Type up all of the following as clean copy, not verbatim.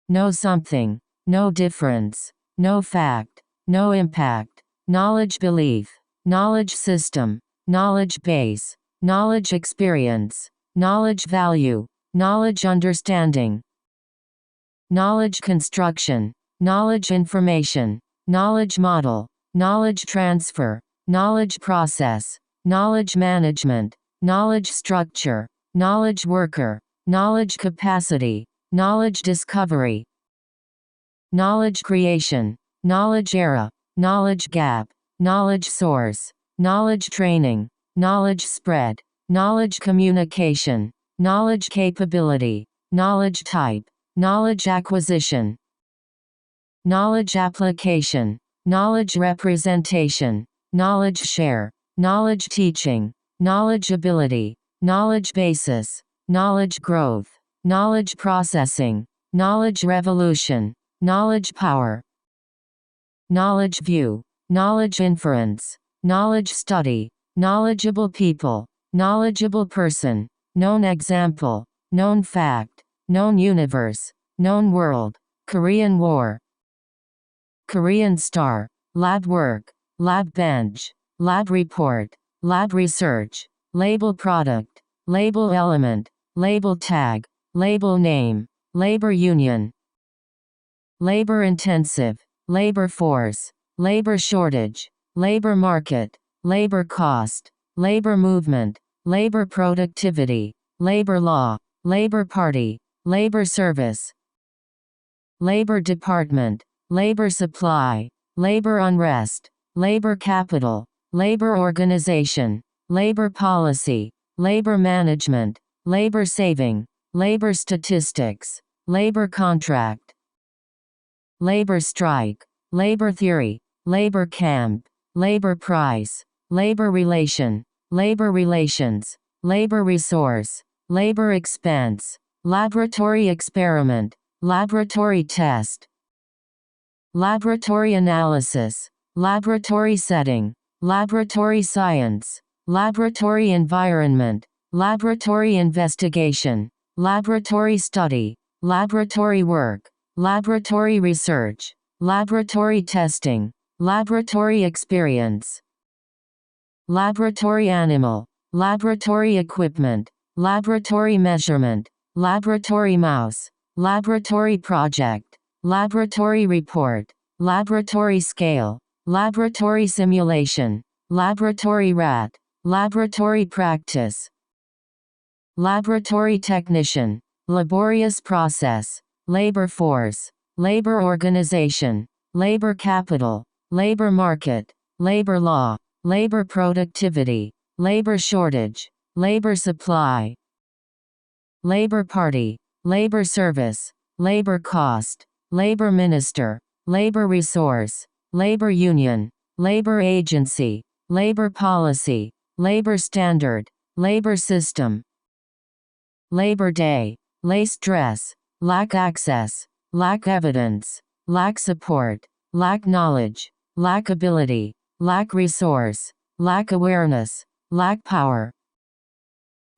no something, no difference, no fact, no impact, knowledge belief, knowledge system, knowledge base, knowledge experience, knowledge value, knowledge understanding, knowledge construction, knowledge information, knowledge model, knowledge transfer, knowledge process, knowledge management, knowledge structure, knowledge worker, knowledge capacity, knowledge discovery, knowledge creation, knowledge era, knowledge gap, knowledge source, knowledge training, knowledge spread, knowledge communication, knowledge capability, knowledge type, knowledge acquisition, knowledge application, knowledge representation, knowledge share, knowledge teaching, knowledge ability, knowledge basis, knowledge growth, knowledge processing, knowledge revolution, knowledge power, knowledge view, knowledge inference, knowledge study, knowledgeable people, knowledgeable person, known example, known fact, known universe, known world, Korean War, Korean star, lab work, lab bench, lab report, lab research, label product, label element, label tag, label name, labor union, labor intensive, labor force, labor shortage, labor market, labor cost, labor movement, labor productivity, labor law, labor party, labor service, labor department, labor supply, labor unrest, labor capital, labor organization, labor policy, labor management, labor saving, labor statistics, labor contract, labor strike, labor theory, labor camp, labor price, labor relation, labor relations, labor resource, labor expense, laboratory experiment, laboratory test, laboratory analysis, laboratory setting, laboratory science, laboratory environment, laboratory investigation, laboratory study, laboratory work, laboratory research, laboratory testing, laboratory experience, laboratory animal, laboratory equipment, laboratory measurement, laboratory mouse, laboratory project, laboratory report, laboratory scale, laboratory simulation, laboratory rat, laboratory practice, laboratory technician, laborious process, labor force, labor organization, labor capital, labor market, labor law, labor productivity, labor shortage, labor supply, labor party, labor service, labor cost, labor minister, labor resource, labor union, labor agency, labor policy, labor standard, labor system, Labor Day, lace dress, lack access, lack evidence, lack support, lack knowledge, lack ability, lack resource, lack awareness, lack power,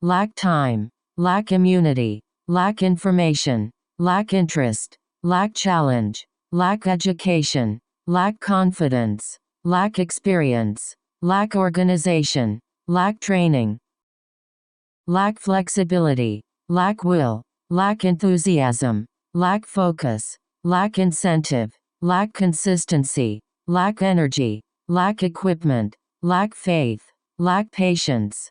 lack time, lack immunity, lack information, lack interest, lack challenge, lack education, lack confidence, lack experience, lack organization, lack training, lack flexibility, lack will, lack enthusiasm, lack focus, lack incentive, lack consistency, lack energy, lack equipment, lack faith, lack patience,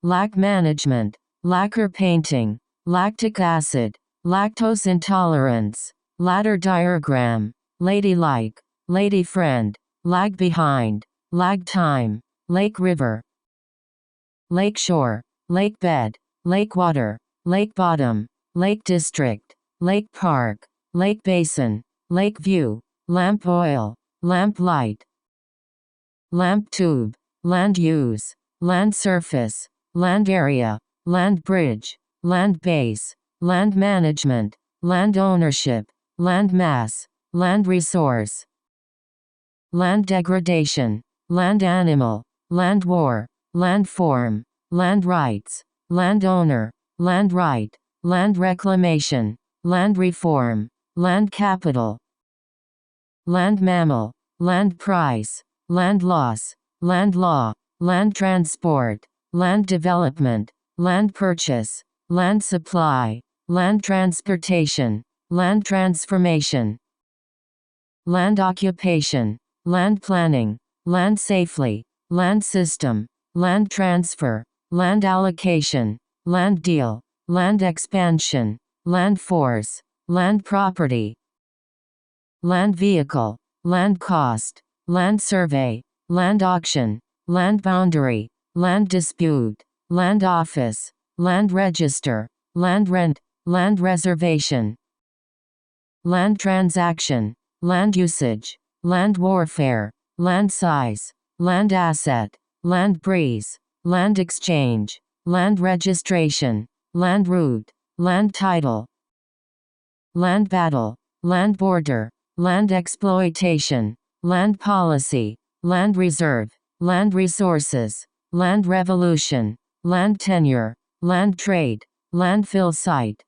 lack management, lacquer painting, lactic acid, lactose intolerance, ladder diagram, ladylike, lady friend, lag behind, lag time, lake river, lake shore, lake bed, lake water, lake bottom, lake district, lake park, lake basin, lake view, lamp oil, lamp light, lamp tube, land use, land surface, land area, land bridge, land base, land management, land ownership, land mass, land resource, land degradation, land animal, land war, land form, land rights, land owner, land right, land reclamation, land reform, land capital, land mammal, land price, land loss, land law, land transport, land development, land purchase, land supply, land transportation, land transformation, land occupation, land planning, land safely, land system, land transfer, land allocation, land deal, land expansion, land force, land property, land vehicle, land cost, land survey, land auction, land boundary, land dispute, land office, land register, land rent, land reservation, land transaction, land usage, land warfare, land size, land asset, land breeze, land exchange, land registration, land route, land title, land battle, land border, land exploitation, land policy, land reserve, land resources, land revolution, land tenure, land trade, landfill site,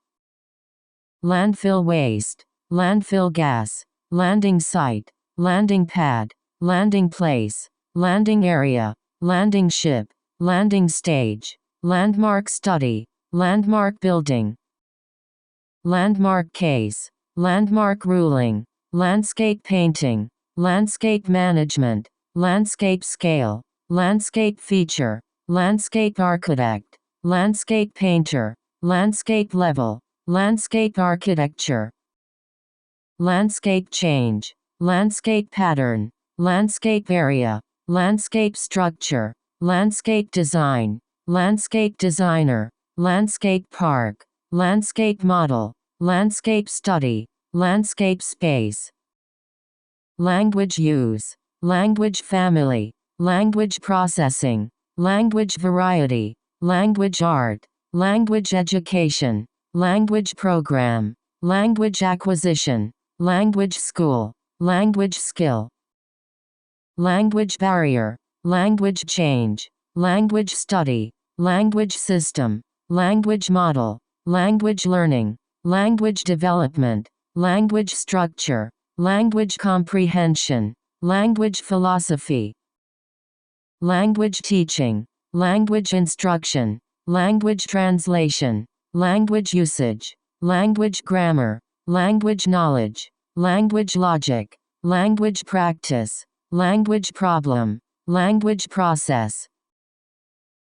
landfill waste, landfill gas, landing site, landing pad, landing place, landing area, landing ship, landing stage, landmark study, landmark building, landmark case, landmark ruling, landscape painting, landscape management, landscape scale, landscape feature, landscape architect, landscape painter, landscape level, landscape architecture, landscape change, landscape pattern, landscape area, landscape structure, landscape design, landscape designer, landscape park, landscape model, landscape study, landscape space, language use, language family, language processing, language variety, language art, language education, language program, language acquisition, language school, language skill, language barrier, language change, language study, language system, language model, language learning, language development, language structure, language comprehension, language philosophy, language teaching, language instruction, language translation, language usage, language grammar, language knowledge, language logic, language practice, language problem, language process,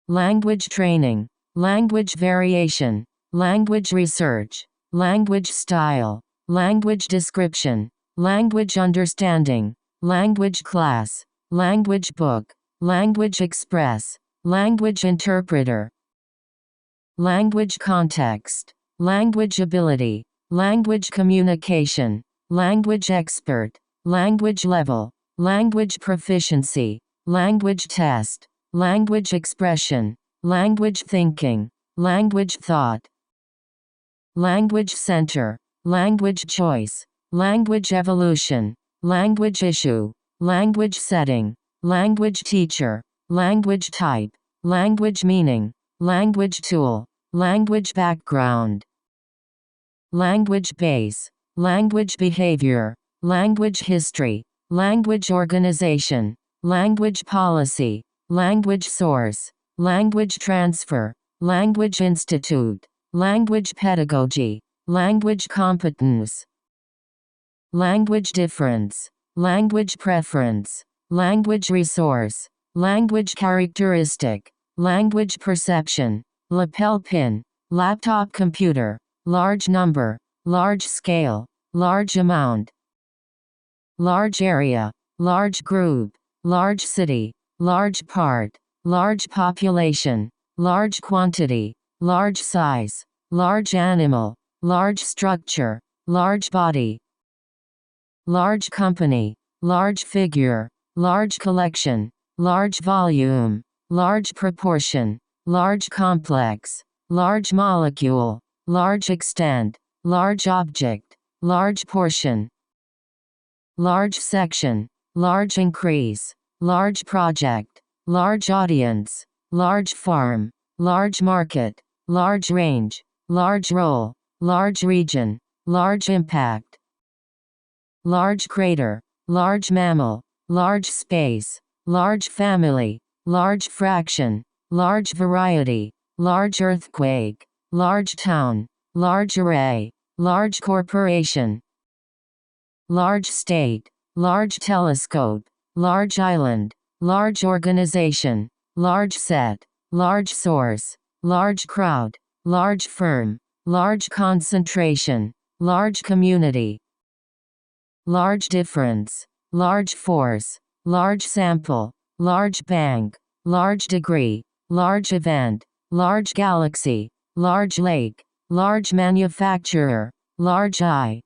language training, language variation, language research, language style, language description, language understanding, language class, language book, language express, language interpreter, language context, language ability, language communication, language expert, language level, language proficiency, language test, language expression, language thinking, language thought, language center, language choice, language evolution, language issue, language setting, language teacher, language type, language meaning, language tool, language background, language base, language behavior, language history, language organization, language policy, language source, language transfer, language institute, language pedagogy, language competence, language difference, language preference, language resource, language characteristic, language perception, lapel pin, laptop computer, large number, large scale, large amount, large area, large group, large city, large part, large population, large quantity, large size, large animal, large structure, large body, large company, large figure, large collection, large volume, large proportion, large complex, large molecule, large extent, large object, large portion, large section, large increase, large project, large audience, large farm, large market, large range, large role, large region, large impact. Large crater, large mammal, large space, large family, large fraction, large variety, large earthquake, large town, large array, large corporation. Large state, large telescope, large island, large organization, large set, large source, large crowd, large firm, large concentration, large community. Large difference, large force, large sample, large bank, large degree, large event, large galaxy, large lake, large manufacturer, large eye.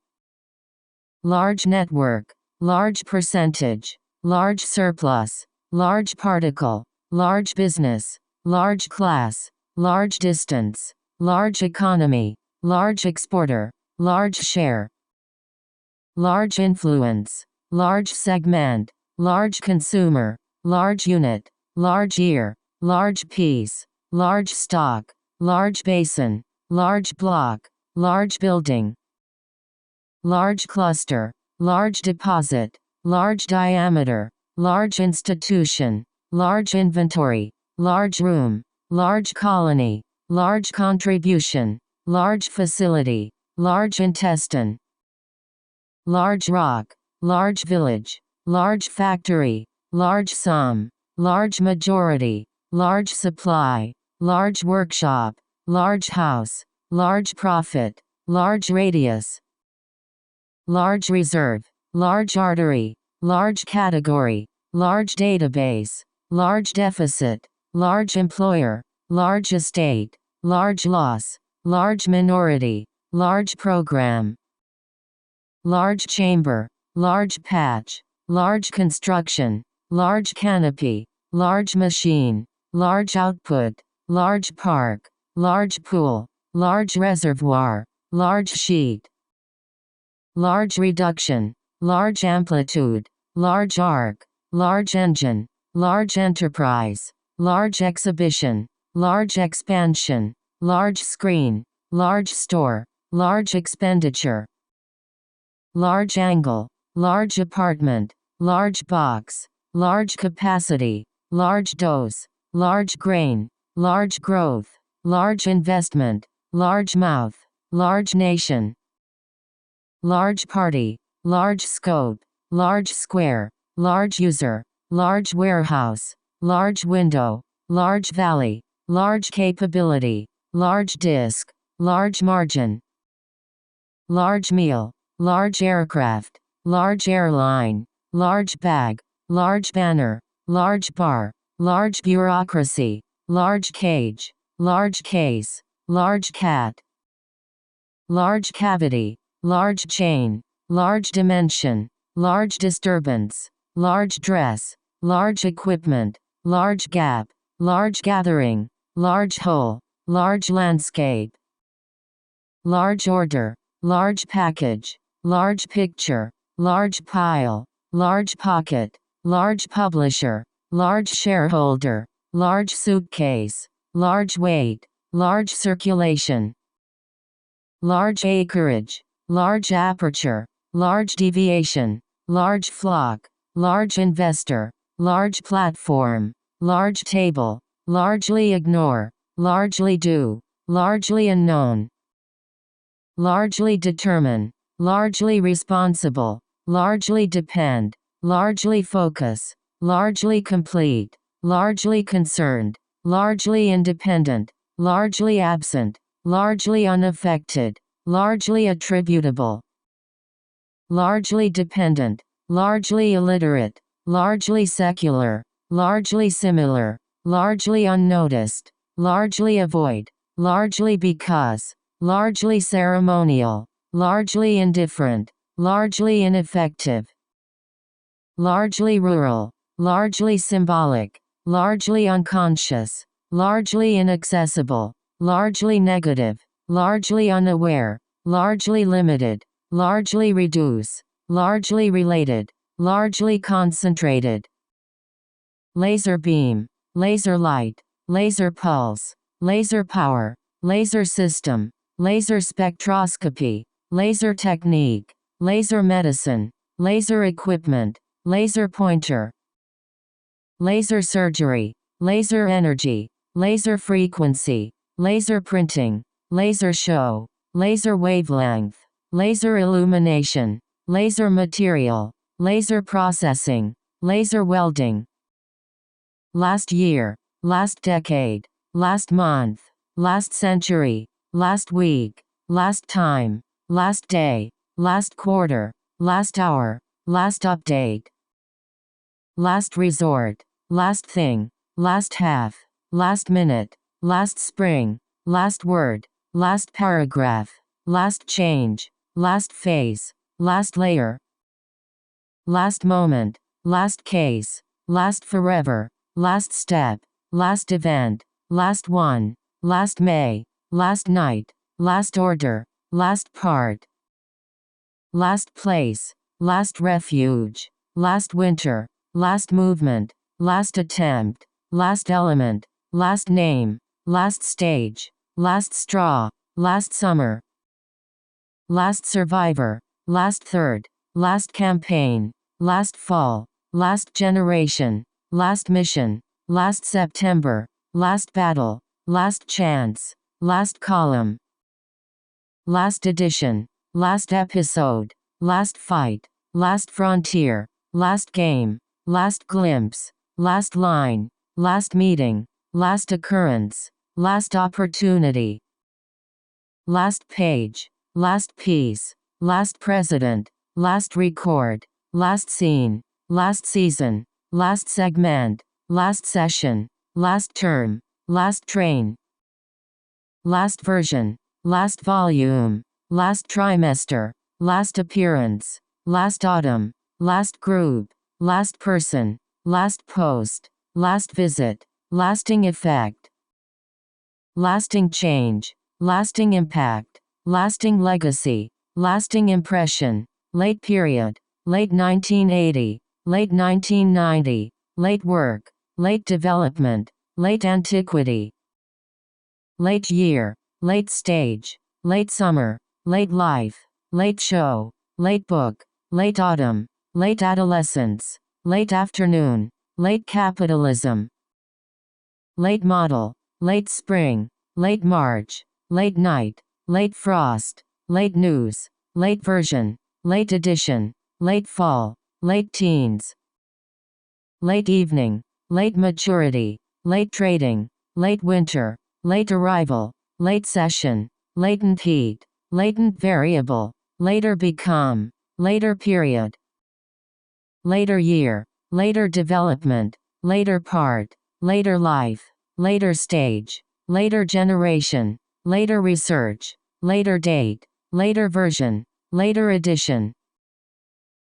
Large network, large percentage, large surplus, large particle, large business, large class, large distance, large economy, large exporter, large share. Large influence, large segment, large consumer, large unit, large year, large piece, large stock, large basin, large block, large building. Large cluster, large deposit, large diameter, large institution, large inventory, large room, large colony, large contribution, large facility, large intestine. Large rock, large village, large factory, large sum, large majority, large supply, large workshop, large house, large profit, large radius. Large reserve, large artery, large category, large database, large deficit, large employer, large estate, large loss, large minority, large program. Large chamber, large patch, large construction, large canopy, large machine, large output, large park, large pool, large reservoir, large sheet. Large reduction, large amplitude, large arc, large engine, large enterprise, large exhibition, large expansion, large screen, large store, large expenditure. Large angle, large apartment, large box, large capacity, large dose, large grain, large growth, large investment, large mouth, large nation. Large party, large scope, large square, large user, large warehouse, large window, large valley, large capability, large disk, large margin. Large meal, large aircraft, large airline, large bag, large banner, large bar, large bureaucracy, large cage, large case, large cat. Large cavity, large chain, large dimension, large disturbance, large dress, large equipment, large gap, large gathering, large hole, large landscape. Large order, large package, large picture, large pile, large pocket, large publisher, large shareholder, large suitcase, large weight, large circulation. Large acreage, large aperture, large deviation, large flock, large investor, large platform, large table, largely ignore, largely do, largely unknown. Largely determine, largely responsible, largely depend, largely focus, largely complete, largely concerned, largely independent, largely absent, largely unaffected, largely attributable. Largely dependent, largely illiterate, largely secular, largely similar, largely unnoticed, largely avoid, largely because, largely ceremonial, largely indifferent, largely ineffective. Largely rural, largely symbolic, largely unconscious, largely inaccessible, largely negative, largely unaware, largely limited, largely reduce, largely related, largely concentrated. Laser beam, laser light, laser pulse, laser power, laser system, laser spectroscopy, laser technique, laser medicine, laser equipment, laser pointer, laser surgery, laser energy, laser frequency, laser printing, laser show, laser wavelength, laser illumination, laser material, laser processing, laser welding. Last year, last decade, last month, last century, last week, last time, last day, last quarter, last hour, last update, last resort, last thing, last half, last minute, last spring, last word, last paragraph, last change, last phase, last layer, last moment, last case, last forever, last step, last event, last one, last May, last night, last order, last part, last place, last refuge, last winter, last movement, last attempt, last element, last name, last stage, last straw, last summer, last survivor, last third, last campaign, last fall, last generation, last mission, last September, last battle, last chance, last column, last edition, last episode, last fight, last frontier, last game, last glimpse, last line, last meeting, last occurrence, last opportunity, last page, last piece, last president, last record, last scene, last season, last segment, last session, last term, last train, last version, last volume, last trimester, last appearance, last autumn, last group, last person, last post, last visit, lasting effect, lasting change, lasting impact, lasting legacy, lasting impression, late period, late 1980, late 1990, late work, late development, late antiquity, late year, late stage, late summer, late life, late show, late book, late autumn, late adolescence, late afternoon, late capitalism, late model, late spring, late March, late night, late frost, late news, late version, late edition, late fall, late teens, late evening, late maturity, late trading, late winter, late arrival, late session, latent heat, latent variable, later become, later period, later year, later development, later part, later life, later stage, later generation, later research, later date, later version, later edition,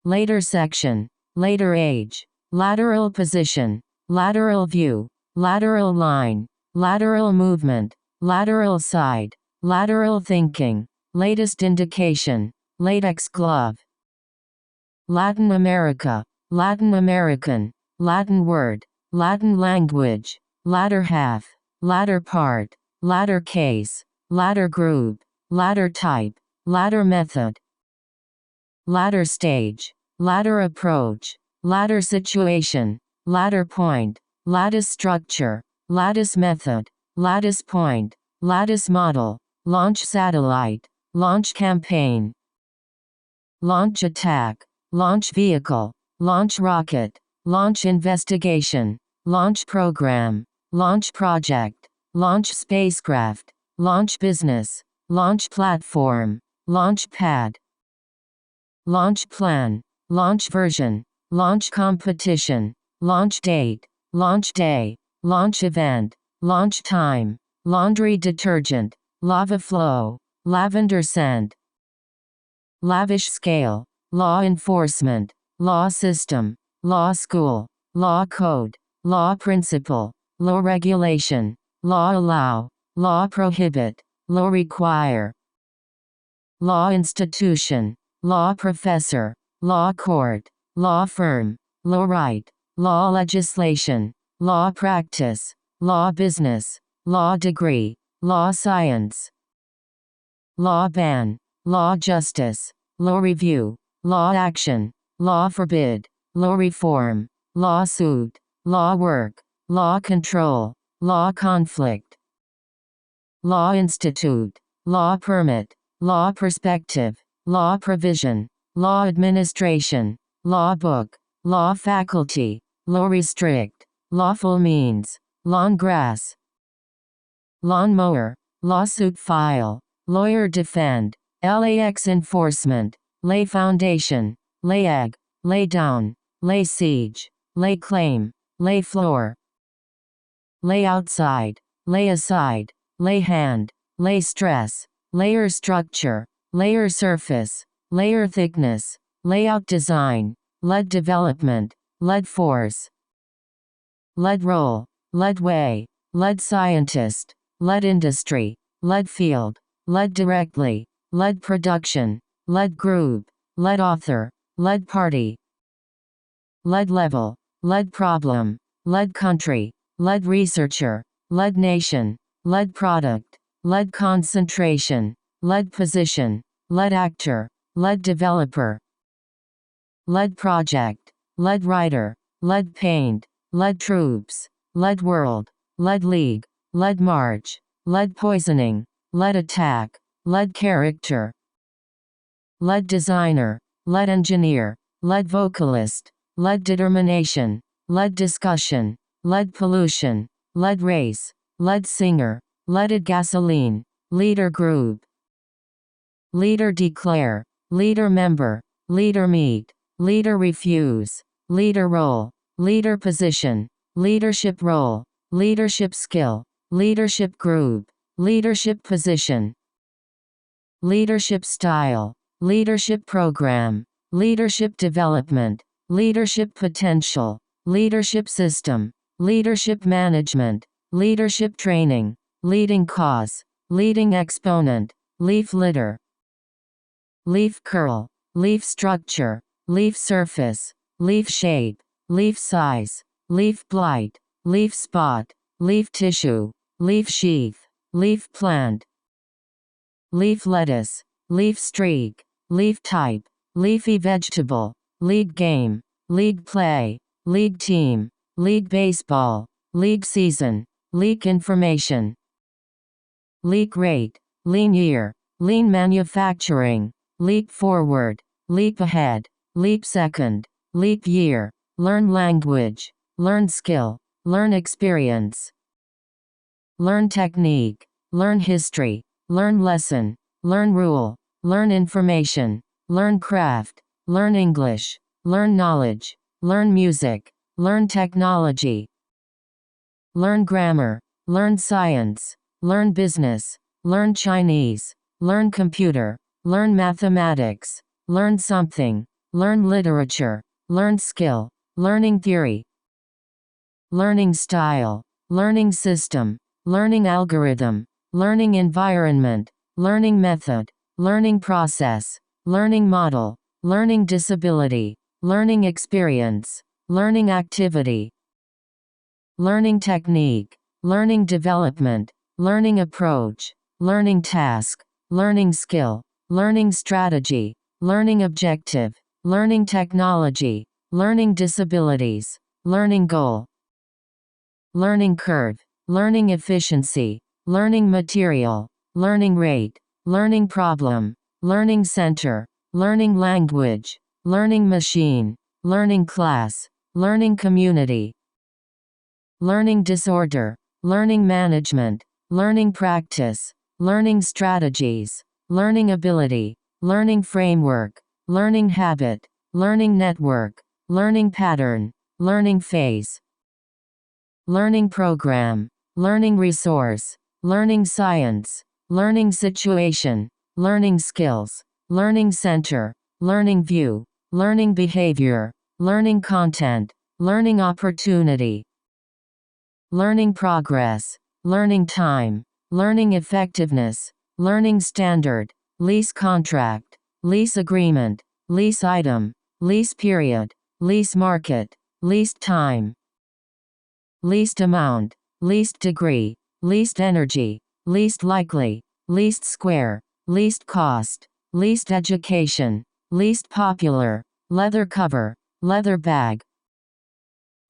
later section, later age, lateral position, lateral view, lateral line, lateral movement, lateral side, lateral thinking, latest indication, latex glove, Latin America, Latin American, Latin word, Latin language, latter half, latter part, latter case, latter group, latter type, latter method, latter stage, latter approach, latter situation, latter point, lattice structure, lattice method, lattice point, lattice model, launch satellite, launch campaign, launch attack, launch vehicle, launch rocket, launch investigation, launch program, launch project, launch spacecraft, launch business, launch platform, launch pad, launch plan, launch version, launch competition, launch date, launch day, launch event, launch time, laundry detergent, lava flow, lavender scent, lavish scale, law enforcement, law system, law school, law code, law principle, law regulation, law allow, law prohibit, law require, law institution, law professor, law court, law firm, law right, law legislation, law practice, law business, law degree, law science, law ban, law justice, law review, law action, law forbid, law reform, lawsuit, law work, law control, law conflict, law institute, law permit, law perspective, law provision, law administration, law book, law faculty, law restrict, lawful means, lawn grass, lawn mower, lawsuit file, lawyer defend, LAX enforcement, lay foundation, lay egg, lay down, lay siege, lay claim, lay floor, lay outside, lay aside, lay hand, lay stress, layer structure, layer surface, layer thickness, layout design, lead development, lead force, lead roll, lead way, lead scientist, lead industry, lead field, lead directly, lead production, lead group, lead author, lead party, lead level, lead problem, lead country, lead researcher, lead nation, lead product, lead concentration, lead position, lead actor, lead developer, lead project, lead writer, lead paint, lead troops, lead world, lead league, lead march, lead poisoning, lead attack, lead character, lead designer, lead engineer, lead vocalist, lead determination, lead discussion, lead pollution, lead race, lead singer, leaded gasoline, leader group, leader declare, leader member, leader meet, leader refuse, leader role, leader position, leadership role, leadership skill, leadership group, leadership position, leadership style, leadership program, leadership development, leadership potential, leadership system, leadership management, leadership training, leading cause, leading exponent, leaf litter, leaf curl, leaf structure, leaf surface, leaf shape, leaf size, leaf blight, leaf spot, leaf tissue, leaf sheath, leaf plant, leaf lettuce, leaf streak, leaf type, leafy vegetable, league game, league play, league team, league baseball, league season, leak information, leak rate, lean year, lean manufacturing, leap forward, leap ahead, leap second, leap year, learn language, learn skill, learn experience, learn technique, learn history, learn lesson, learn rule, learn information, learn craft, learn English, learn knowledge, learn music, learn technology, learn grammar, learn science, learn business, learn Chinese, learn computer, learn mathematics, learn something, learn literature, learn skill, learning theory, learning style, learning system, learning algorithm, learning environment, learning method, learning process, learning model, learning disability, learning experience, learning activity, learning technique, learning development, learning approach, learning task, learning skill, learning strategy, learning objective, learning technology, learning disabilities, learning goal, learning curve, learning efficiency, learning material, learning rate, learning problem, learning center, learning language, learning machine, learning class, learning community, learning disorder, learning management, learning practice, learning strategies, learning ability, learning framework, learning habit, learning network, learning pattern, learning phase, learning program, learning resource, learning science, learning situation, learning skills, learning center, learning view, learning behavior, learning content, learning opportunity, learning progress, learning time, learning effectiveness, learning standard, lease contract, lease agreement, lease item, lease period, lease market, least time, least amount, least degree, least energy, least likely, least square, least cost, least education, least popular, leather cover, leather bag,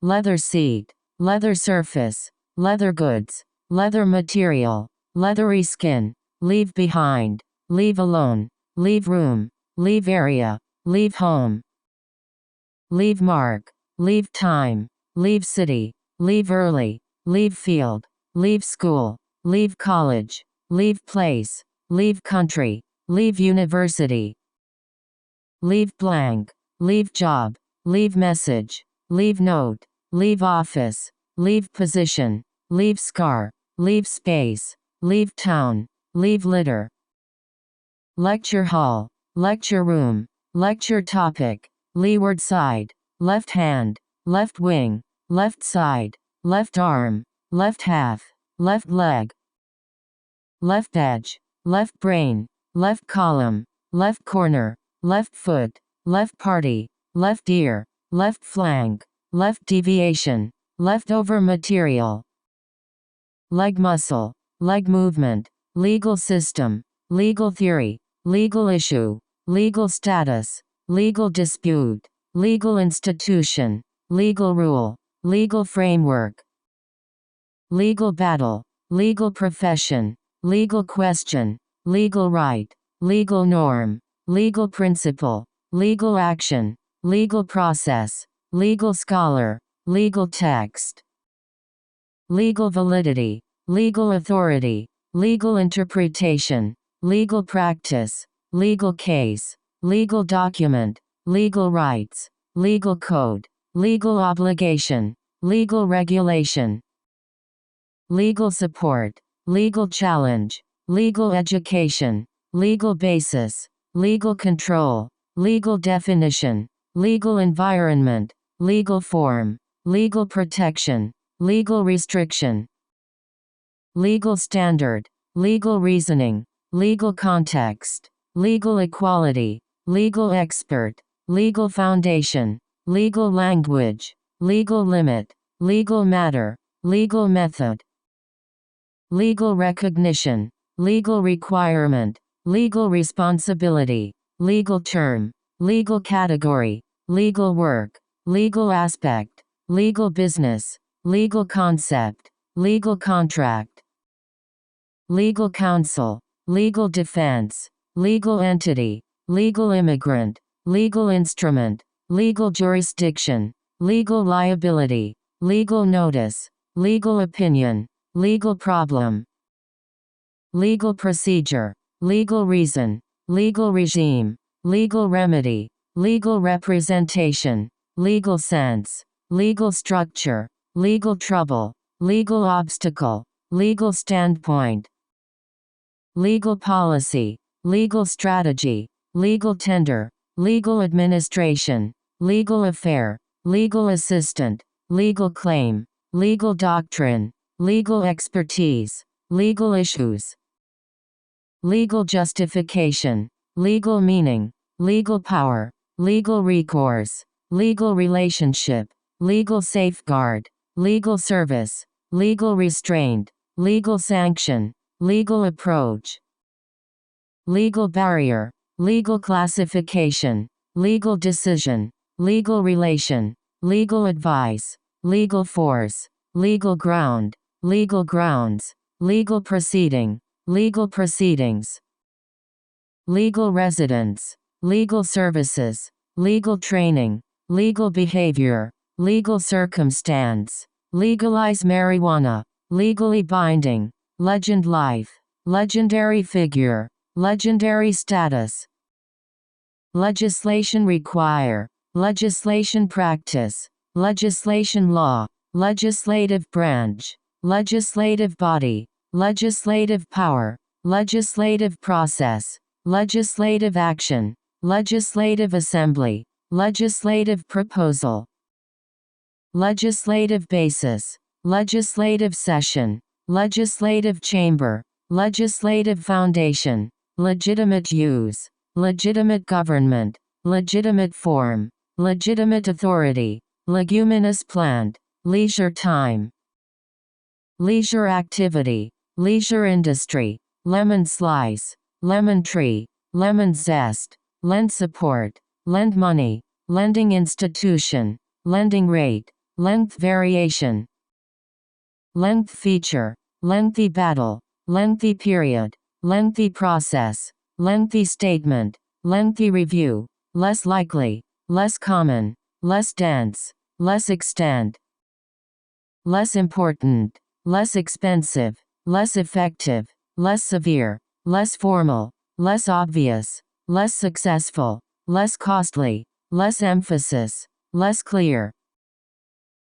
leather seat, leather surface, leather goods, leather material, leathery skin, leave behind, leave alone, leave room, leave area, leave home, leave mark, leave time, leave city, leave early, leave field, leave school, leave college, leave place, leave country, leave university, leave blank, leave job, leave message, leave note, leave office, leave position, leave scar, leave space, leave town, leave litter, lecture hall, lecture room, lecture topic, leeward side, left hand, left wing, left side, left arm, left half, left leg, left edge, left brain, left column, left corner, left foot, left party, left ear, left flank, left deviation, leftover material, leg muscle, leg movement, legal system, legal theory, legal issue, legal status, legal dispute, legal institution, legal rule, legal framework, legal battle, legal profession, legal question, legal right, legal norm, legal principle, legal action, legal process, legal scholar, legal text, legal validity, legal authority, legal interpretation, legal practice, legal case, legal document, legal rights, legal code, legal obligation, legal regulation, legal support, legal challenge, legal education, legal basis, legal control, legal definition, legal environment, legal form, legal protection, legal restriction, legal standard, legal reasoning, legal context, legal equality, legal expert, legal foundation, legal language, legal limit, legal matter, legal method, legal recognition, legal requirement, legal responsibility, legal term, legal category, legal work, legal aspect, legal business, legal concept, legal contract, legal counsel, legal defense, legal entity, legal immigrant, legal instrument, legal jurisdiction, legal liability, legal notice, legal opinion, legal problem, legal procedure, legal reason, legal regime, legal remedy, legal representation, legal sense, legal structure, legal trouble, legal obstacle, legal standpoint, legal policy, legal strategy, legal tender, legal administration, legal affair, legal assistant, legal claim, legal doctrine, legal expertise, legal issues, legal justification, legal meaning, legal power, legal recourse, legal relationship, legal safeguard, legal service, legal restraint, legal sanction, legal approach, legal barrier, legal classification, legal decision, legal relation, legal advice, legal force, legal ground, legal grounds, legal proceeding, legal proceedings, legal residence, legal services, legal training, legal behavior, legal circumstance, legalize marijuana, legally binding, legend life, legendary figure, legendary status, legislation require, legislation practice, legislation law, legislative branch, legislative body, legislative power, legislative process, legislative action, legislative assembly, legislative proposal, legislative basis, legislative session, legislative chamber, legislative foundation, legitimate use, legitimate government, legitimate form, legitimate authority, leguminous plant, leisure time, leisure activity, leisure industry, lemon slice, lemon tree, lemon zest, lend support, lend money, lending institution, lending rate, length variation, length feature, lengthy battle, lengthy period, lengthy process, lengthy statement, lengthy review, less likely, less common, less dense, less extent, less important, less expensive, less effective, less severe, less formal, less obvious, less successful, less costly, less emphasis, less clear,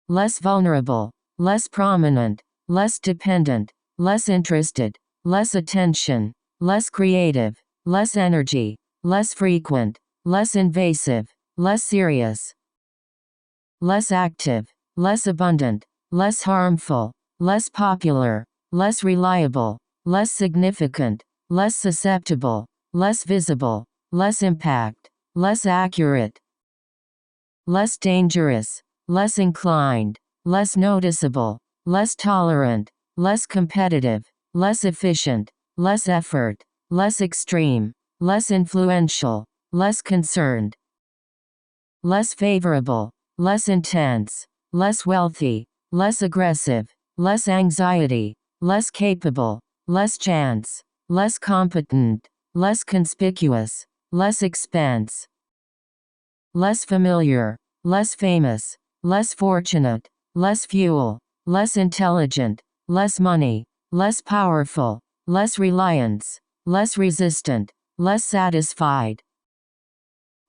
less vulnerable, less prominent, less dependent, less interested, less attention, less creative, less energy, less frequent, less invasive, less serious, less active, less abundant, less harmful, less popular, less reliable, less significant, less susceptible, less visible, less impact, less accurate, less dangerous, less inclined, less noticeable, less tolerant, less competitive, less efficient, less effort, less extreme, less influential, less concerned, less favorable, less intense, less wealthy, less aggressive, less anxiety, less capable, less chance, less competent, less conspicuous, less expense, less familiar, less famous, less fortunate, less fuel, less intelligent, less money, less powerful, less reliance, less resistant, less satisfied,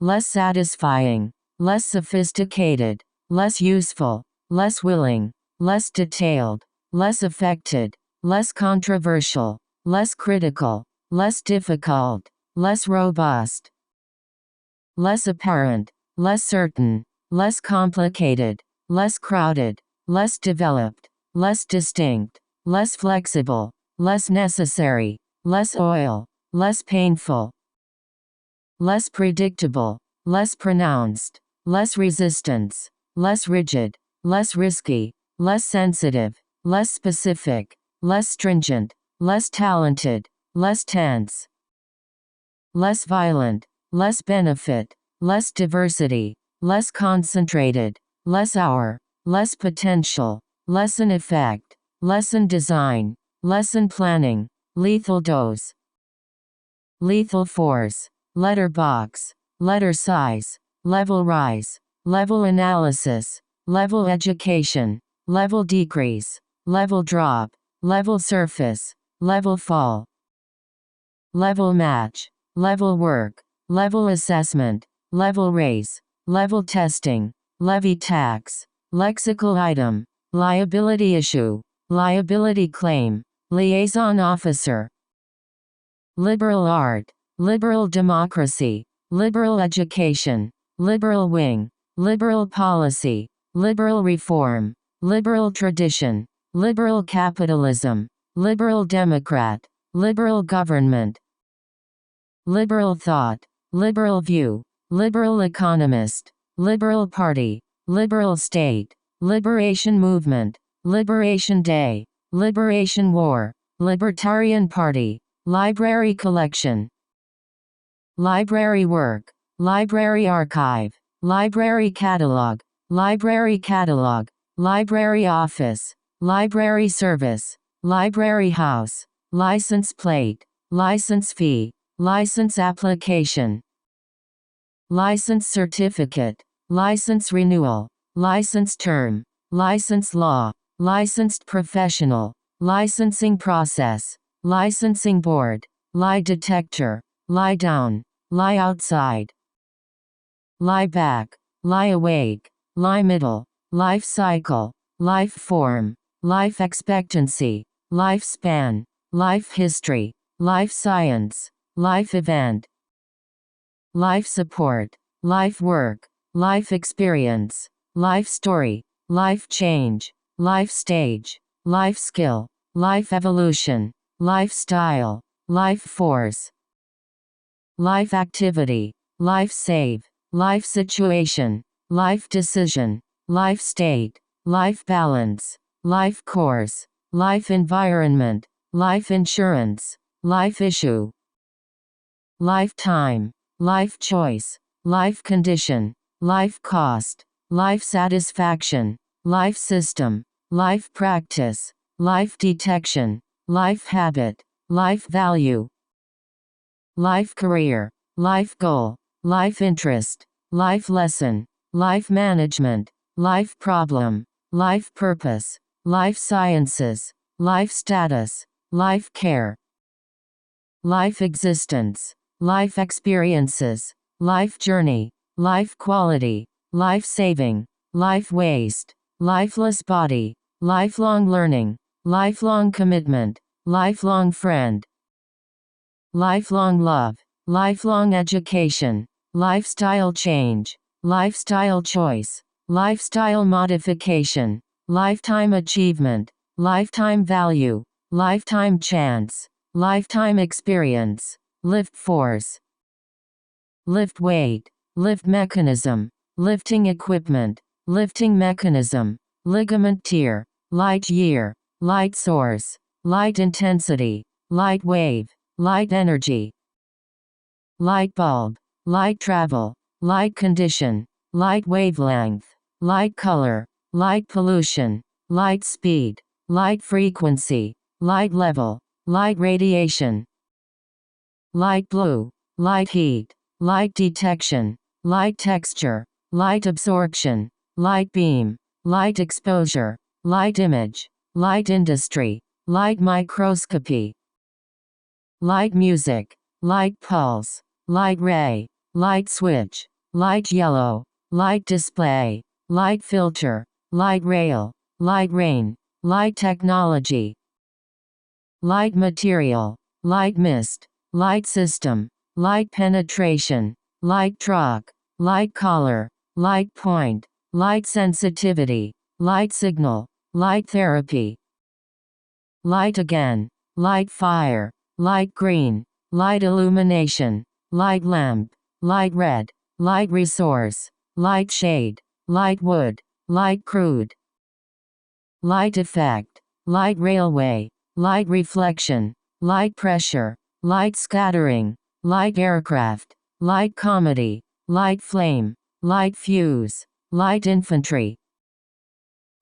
less satisfying, less sophisticated, less useful, less willing, less detailed, less affected, less controversial, less critical, less difficult, less robust, less apparent, less certain, less complicated, less crowded, less developed, less distinct, less flexible, less necessary, less oil, less painful, less predictable, less pronounced, less resistance, less rigid, less risky, less sensitive, less specific, less stringent, less talented, less tense, less violent, less benefit, less diversity, less concentrated, less hour, less potential, lesson effect, lesson design, lesson planning, lethal dose, lethal force, letter box, letter size, level rise, level analysis, level education, level decrease, level drop, level surface, level fall, level match, level work, level assessment, level raise, level testing, levy tax, lexical item, liability issue, liability claim, liaison officer, liberal art, liberal democracy, liberal education, liberal wing, liberal policy, liberal reform, liberal tradition, liberal capitalism, liberal democrat, liberal government, liberal thought, liberal view, liberal economist, liberal party, liberal state, liberation movement, liberation day, liberation war, libertarian party, library collection, library work, library archive, library catalog, library office, library service, library house, license plate, license fee, license application, license certificate, license renewal, license term, license law, licensed professional, licensing process, licensing board, lie detector, lie down, lie outside, lie back, lie awake, lie middle, life cycle, life form, life expectancy, lifespan, life history, life science, life event, life support, life work, life experience, life story, life change, life stage, life skill, life evolution, lifestyle, life force, life activity, life save, life situation, life decision, life state, life balance, life course, life environment, life insurance, life issue. lifetime, life choice, life condition, life cost, life satisfaction, life system, life practice, life detection, life habit, life value, life career, life goal, life interest, life lesson, life management, life problem, life purpose, life sciences, life status, life care, life existence, life experiences, life journey, life quality, life saving, life waste, lifeless body, lifelong learning, lifelong commitment, lifelong friend, lifelong love, lifelong education, lifestyle change, lifestyle choice, lifestyle modification, lifetime achievement, lifetime value, lifetime chance, lifetime experience, lift force, lift weight, lift mechanism, lifting equipment, lifting mechanism, ligament tear, light year, light source, light intensity, light wave, light energy, light bulb, light travel, light condition, light wavelength, light color, light pollution, light speed, light frequency, light level, light radiation, light blue, light heat, light detection, light texture, light absorption, light beam, light exposure, light image, light industry, light microscopy, light music, light pulse, light ray, light switch, light yellow, light display, light filter, light rail, light rain, light technology, light material, light mist, light system, light penetration, light truck, light collar, light point, light sensitivity, light signal, light therapy, light again, light fire, light green, light illumination, light lamp, light red, light resource, light shade, light wood, light crude, light effect, light railway, light reflection, light pressure, light scattering, light aircraft, light comedy, light flame, light fuse, light infantry,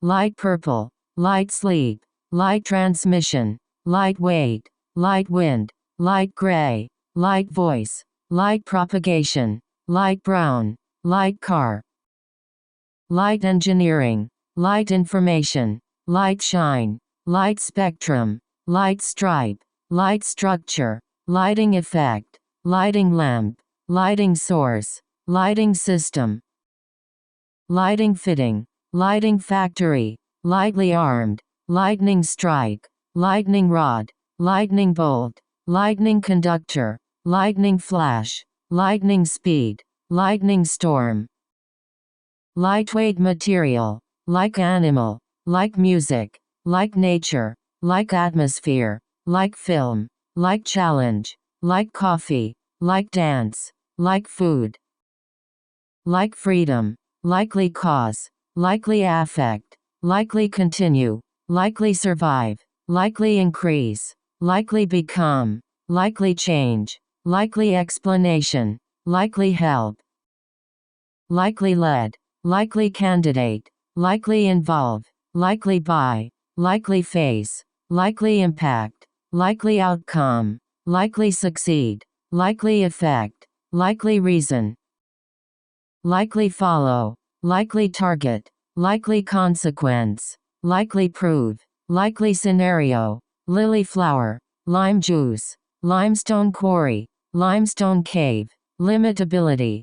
light purple, light sleep, light transmission, light weight, light wind, light gray, light voice, light propagation, light brown, light car, light engineering, light information, light shine, light spectrum, light stripe, light structure, lighting effect, lighting lamp, lighting source, lighting system, lighting fitting, lighting factory, lightly armed, lightning strike, lightning rod, lightning bolt, lightning conductor, lightning flash, lightning speed, lightning storm, lightweight material, like animal, like music, like nature, like atmosphere, like film, like challenge, like coffee, like dance, like food, like freedom, likely cause, likely affect, likely continue, likely survive, likely increase, likely become, likely change, likely explanation, likely help, likely led, likely candidate, likely involve, likely by, likely face, likely impact, likely outcome, likely succeed, likely effect, likely reason, likely follow, likely target, likely consequence, likely prove, likely scenario, lily flower, lime juice, limestone quarry, limestone cave, limitability,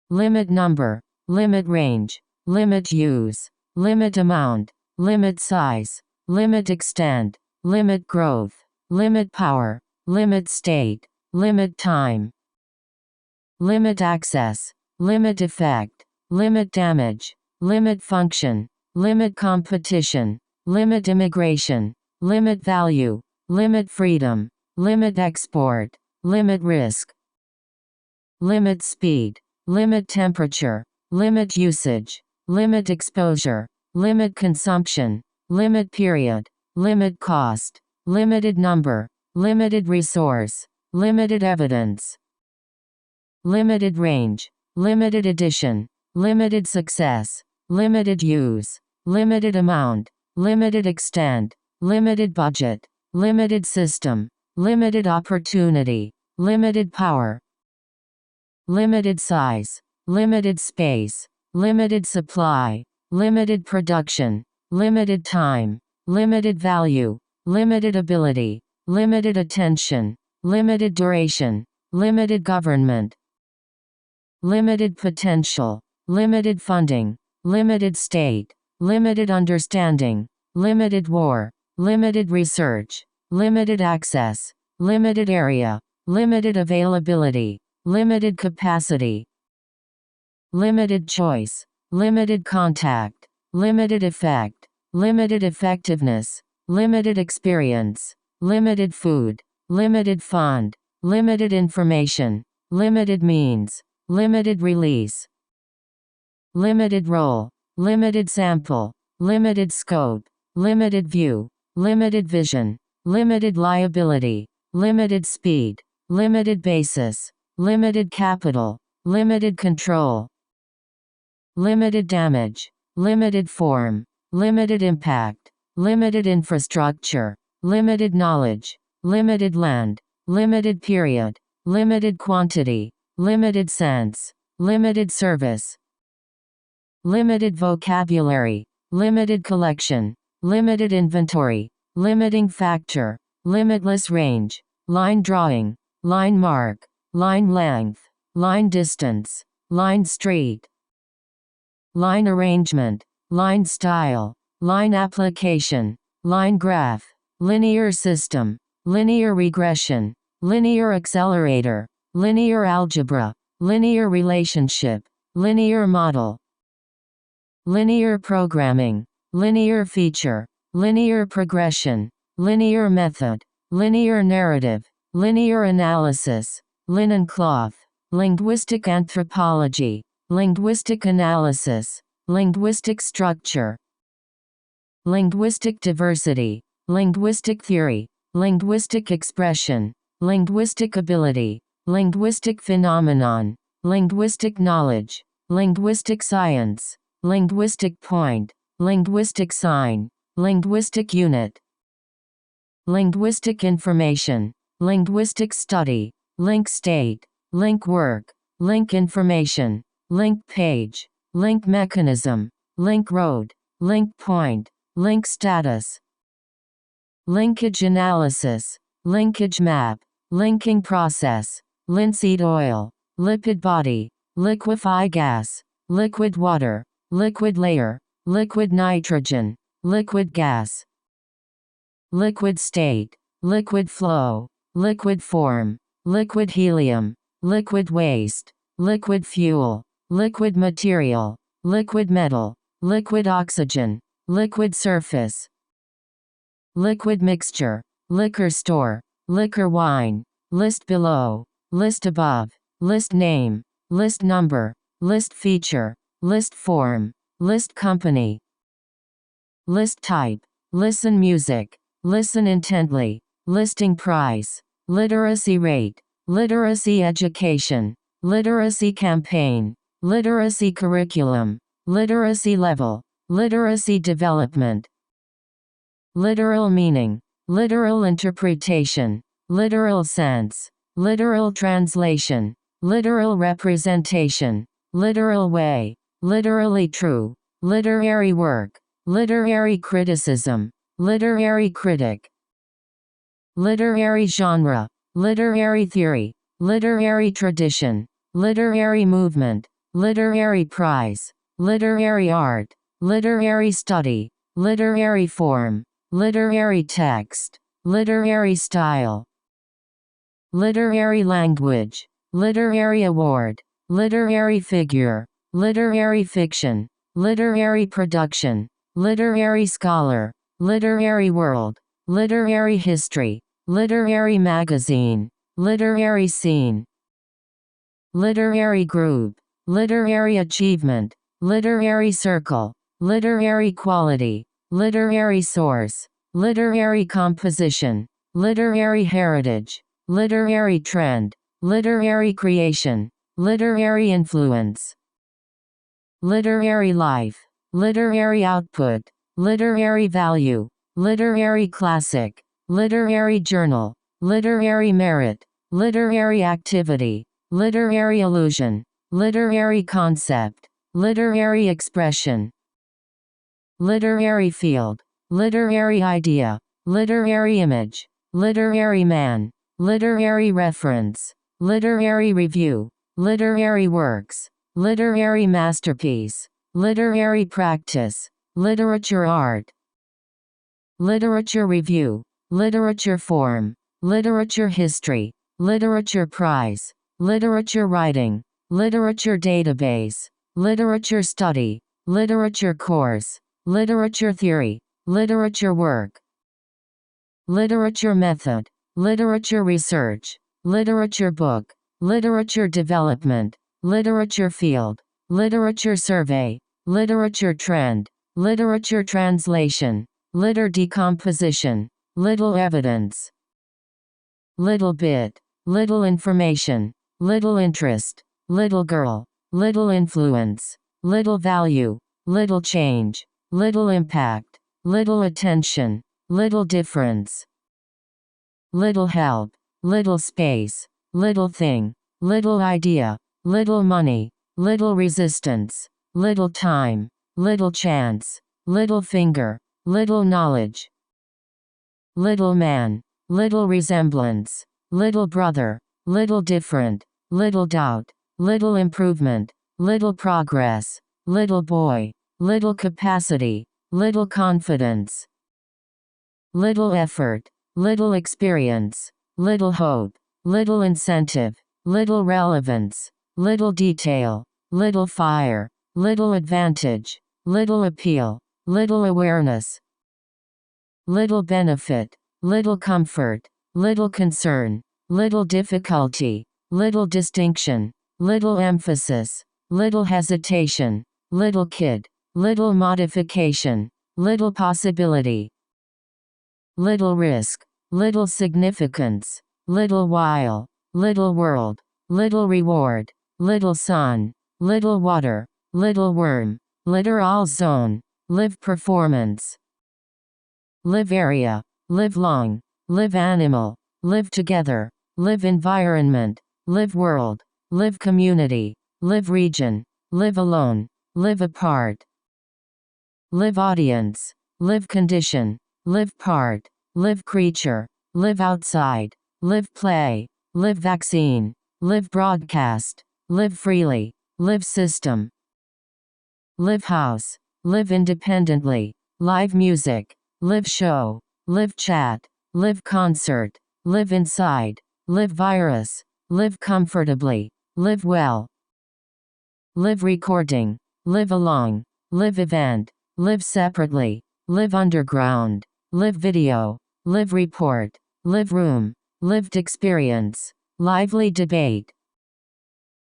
limit number, limit range, limit use, limit amount, limit size, limit extent, limit growth, limit power, limit state, limit time, limit access, limit effect, limit damage, limit function, limit competition, limit immigration, limit value, limit freedom, limit export, limit risk, limit speed, limit temperature, limit usage, limit exposure, limit consumption, limit period, limit cost, limited number, limited resource, limited evidence, limited range, limited edition, limited success, limited use, limited amount, limited extent, limited budget, limited system, limited opportunity, limited power, limited size, limited space, limited supply, limited production, limited time, limited value, limited ability, limited attention, limited duration, limited government, limited potential, limited funding, limited state, limited understanding, limited war, limited research, limited access, limited area, limited availability, limited capacity, limited choice, limited contact, limited effect, limited effectiveness, limited experience, limited food, limited fund, limited information, limited means, limited release, limited role, limited sample, limited scope, limited view, limited vision, limited liability, limited speed, limited basis, limited capital, limited control, limited damage, limited form, limited impact, limited infrastructure, limited knowledge, limited land, limited period, limited quantity, limited sense, limited service, limited vocabulary, limited collection, limited inventory, limiting factor, limitless range, line drawing, line mark, line length, line distance, line street, line arrangement, line style, line application, line graph, linear system, linear regression, linear accelerator, linear algebra, linear relationship, linear model, linear programming, linear feature, linear progression, linear method, linear narrative, linear analysis, linen cloth, linguistic anthropology, linguistic analysis, linguistic structure, linguistic diversity, linguistic theory, linguistic expression, linguistic ability, linguistic phenomenon, linguistic knowledge, linguistic science, linguistic point, linguistic sign, linguistic unit, linguistic information, linguistic study, link state, link work, link information, link page, link mechanism, link road, link point, link status, linkage analysis, linkage map, linking process, linseed oil, lipid body, liquefy gas, liquid water, liquid layer, liquid nitrogen, liquid gas, liquid state, liquid flow, liquid form, liquid helium, liquid waste, liquid fuel, liquid material, liquid metal, liquid oxygen, liquid surface, liquid mixture, liquor store, liquor wine, list below, list above, list name, list number, list feature, list form, list company, list type, listen music, listen intently, listing price, literacy rate, literacy education, literacy campaign, literacy curriculum, literacy level, literacy development, literal meaning, literal interpretation, literal sense, literal translation, literal representation, literal way, literally true, literary work, literary criticism, literary critic, literary genre, literary theory, literary tradition, literary movement, literary prize, literary art, literary study, literary form, literary text, literary style, literary language, literary award, literary figure, literary fiction, literary production, literary scholar, literary world, literary history, literary magazine, literary scene, literary group, literary achievement, literary circle, literary quality, literary source, literary composition, literary heritage, literary trend, literary creation, literary influence, literary life, literary output, literary value, literary classic, literary journal, literary merit, literary activity, literary illusion, literary concept, literary expression, literary field, literary idea, literary image, literary man, literary reference, literary review, literary works, literary masterpiece, literary practice, literature art, literature review, literature form, literature history, literature prize, literature writing, literature database, literature study, literature course, literature theory, literature work, literature method, literature research, literature book, literature development, literature field, literature survey, literature trend, literature translation, liter decomposition, little evidence, little bit, little information, little interest, little girl, little influence, little value, little change, little impact, little attention, little difference, little help, little space, little thing, little idea, little money, little resistance, little time, little chance, little finger, little knowledge, little man, little resemblance, little brother, little different, little doubt, little improvement, little progress, little boy, little capacity, little confidence, little effort, little experience, little hope, little incentive, little relevance, little detail, little fire, little advantage, little appeal, little awareness, little benefit, little comfort, little concern, little difficulty, little distinction, little emphasis, little hesitation, little kid, little modification, little possibility, little risk, little significance, little while, little world, little reward, little sun, little water, little worm, literal zone, live performance, live area, live long, live animal, live together, live environment, live world, live community, live region, live alone, live apart, live audience, live condition, live part, live creature, live outside, live play, live vaccine, live broadcast, live freely, live system, live house, live independently, live music, live show, live chat, live concert, live inside, live virus, live comfortably, live well, live recording, live along, live event, live separately, live underground, live video, live report, live room, lived experience, lively debate,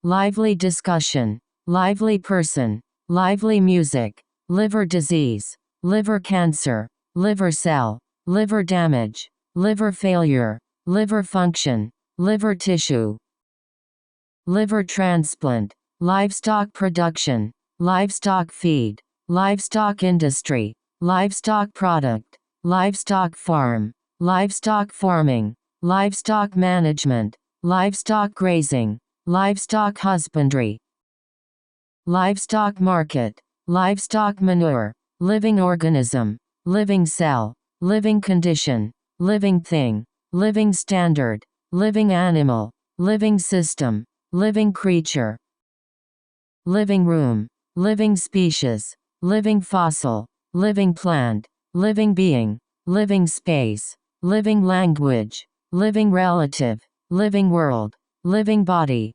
lively discussion, lively person, lively music, liver disease, liver cancer, liver cell, liver damage, liver failure, liver function, liver tissue, liver transplant, livestock production, livestock feed, livestock industry, livestock product, livestock farm, livestock farming, livestock management, livestock grazing, livestock husbandry, livestock market, livestock manure, living organism, living cell, living condition, living thing, living standard, living animal, living system, living creature, living room, living species, living fossil, living plant, living being, living space, living language, living relative, living world, living body,